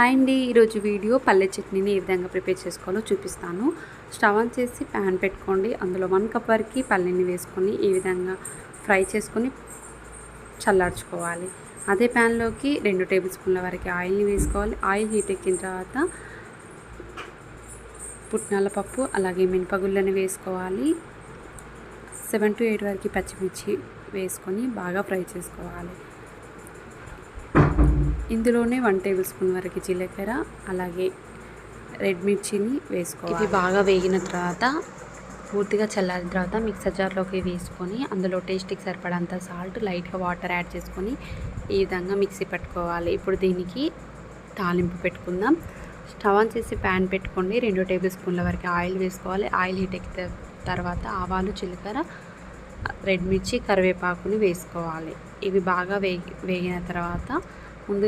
Hi అండి, ఈరోజు video పల్లె చట్నీని ఏ విధంగా ప్రిపేర్ చేసుకోవాలో చూపిస్తాను. స్టవ్ ఆన్ చేసి ప్యాన్ పెట్టుకోండి. అందులో 1 కప్ వరకు పల్లీని వేసుకొని ఈ విధంగా ఫ్రై చేసుకొని చల్లార్చుకోవాలి. అదే ప్యాన్లోకి 2 టేబుల్ స్పూన్ల వరకు ఆయిల్ని వేసుకోవాలి. ఆయిల్ హీట్ ఎక్కిన తర్వాత పుట్నాల పప్పు అలాగే మినపగుళ్ళని వేసుకోవాలి. 7 to 8 వరకు పచ్చిమిర్చి వేసుకొని బాగా ఫ్రై చేసుకోవాలి. ఇందులోనే 1 టేబుల్ స్పూన్ వరకు జీలకర్ర అలాగే రెడ్ మిర్చిని వేసుకోవాలి. ఇవి బాగా వేగిన తర్వాత పూర్తిగా చల్లారిన తర్వాత మిక్సర్ జార్లోకి వేసుకొని అందులో టేస్ట్కి సరిపడంత సాల్ట్, లైట్గా వాటర్ యాడ్ చేసుకొని ఈ విధంగా మిక్సీ పట్టుకోవాలి. ఇప్పుడు దీనికి తాలింపు పెట్టుకుందాం. స్టవ్ ఆన్ చేసి ప్యాన్ పెట్టుకోండి. 2 టేబుల్ స్పూన్ల వరకు ఆయిల్ వేసుకోవాలి. ఆయిల్ హీట్ ఎక్కిన తర్వాత ఆవాలు, జీలకర్ర, రెడ్ మిర్చి, కరివేపాకుని వేసుకోవాలి. ఇవి బాగా వేగిన తర్వాత